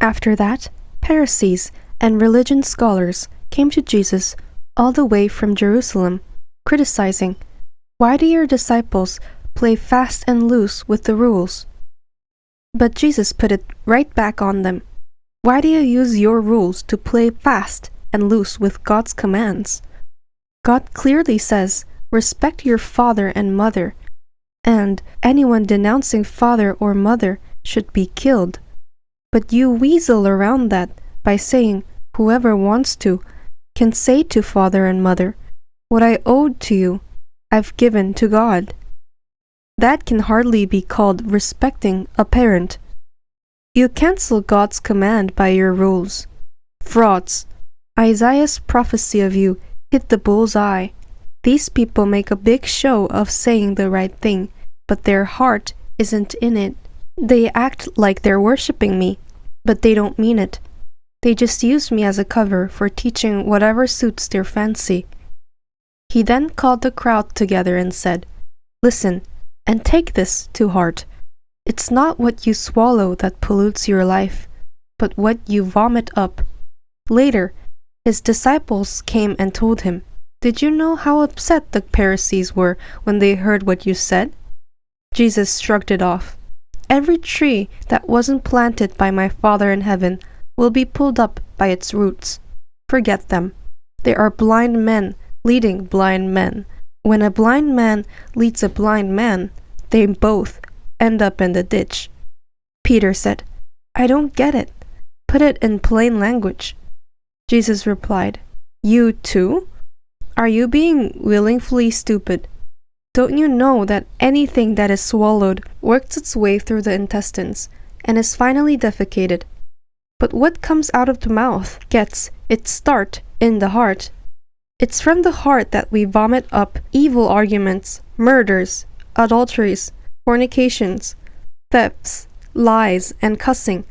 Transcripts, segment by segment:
After that, Pharisees and religion scholars came to Jesus all the way from Jerusalem, criticizing, "Why do your disciples play fast and loose with the rules?" But Jesus put it right back on them. Why do you use your rules to play fast and loose with God's commands? God clearly says, respect your father and mother, and anyone denouncing father or mother should be killed. But you weasel around that by saying whoever wants to can say to father and mother, "What I owed to you, I've given to God." That can hardly be called respecting a parent. You cancel God's command by your rules. Frauds. Isaiah's prophecy of you hit the bull's eye. These people make a big show of saying the right thing, but their heart isn't in it. They act like they're worshiping me, but they don't mean it. They just use me as a cover for teaching whatever suits their fancy. He then called the crowd together and said, "Listen, and take this to heart. It's not what you swallow that pollutes your life, but what you vomit up." Later, his disciples came and told him, "Did you know how upset the Pharisees were when they heard what you said?" Jesus shrugged it off. "Every tree that wasn't planted by my Father in heaven will be pulled up by its roots. Forget them. They are blind men leading blind men. When a blind man leads a blind man, they both end up in the ditch." Peter said, "I don't get it. Put it in plain language." Jesus replied, "You too? Are you being willingly stupid? Don't you know that anything that is swallowed works its way through the intestines and is finally defecated? But what comes out of the mouth gets its start in the heart. It's from the heart that we vomit up evil arguments, murders, adulteries, fornications, thefts, lies, and cussing.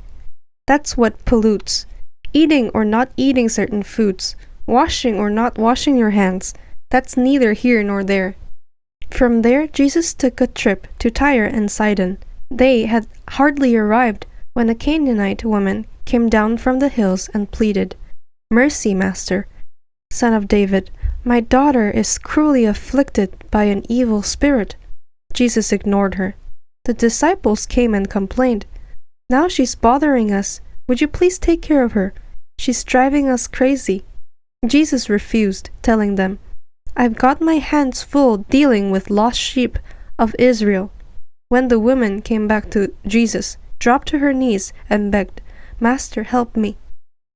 That's what pollutes. Eating or not eating certain foods, washing or not washing your hands, that's neither here nor there." From there, Jesus took a trip to Tyre and Sidon. They had hardly arrived when a Canaanite woman came down from the hills and pleaded, "Mercy, Master, Son of David, my daughter is cruelly afflicted by an evil spirit." Jesus ignored her. The disciples came and complained, "Now she's bothering us. Would you please take care of her? She's driving us crazy." Jesus refused, telling them, "I've got my hands full dealing with lost sheep of Israel." When the woman came back to Jesus, dropped to her knees and begged, "Master, help me."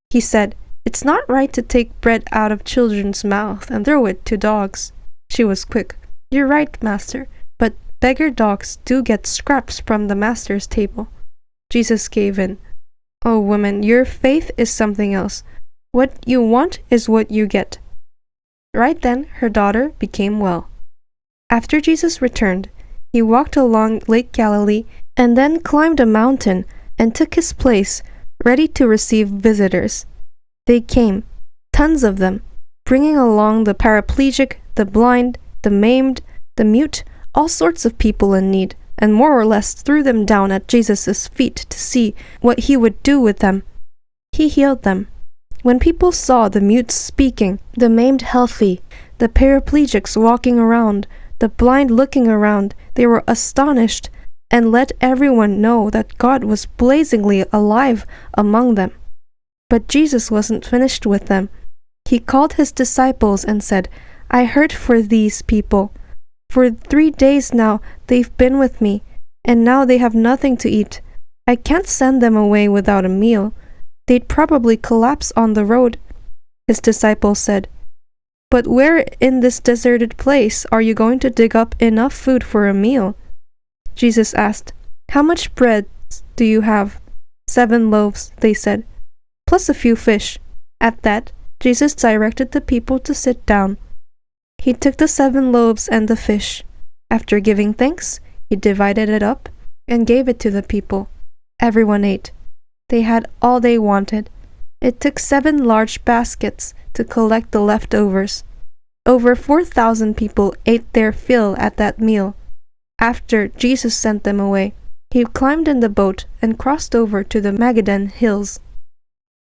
He said, "It's not right to take bread out of children's mouth and throw it to dogs." She was quick. "You're right, Master, but beggar dogs do get scraps from the Master's table." Jesus gave in. "Oh, woman, your faith is something else. What you want is what you get." Right then, her daughter became well. After Jesus returned, he walked along Lake Galilee and then climbed a mountain and took his place, ready to receive visitors. They came, tons of them, bringing along the paraplegic, the blind, the maimed, the mute, all sorts of people in need, and more or less threw them down at Jesus' feet to see what he would do with them. He healed them. When people saw the mutes speaking, the maimed healthy, the paraplegics walking around, the blind looking around, they were astonished and let everyone know that God was blazingly alive among them. But Jesus wasn't finished with them. He called his disciples and said, "I heard for these people. For 3 days now they've been with me, and now they have nothing to eat. I can't send them away without a meal. They'd probably collapse on the road." His disciples said, "But where in this deserted place are you going to dig up enough food for a meal?" Jesus asked, "How much bread do you have?" 7 loaves, they said, plus a few fish. At that, Jesus directed the people to sit down. He took the 7 loaves and the fish. After giving thanks, he divided it up and gave it to the people. Everyone ate. They had all they wanted. It took 7 large baskets to collect the leftovers. Over 4,000 people ate their fill at that meal. After Jesus sent them away, He climbed in the boat and crossed over to the Magadan hills.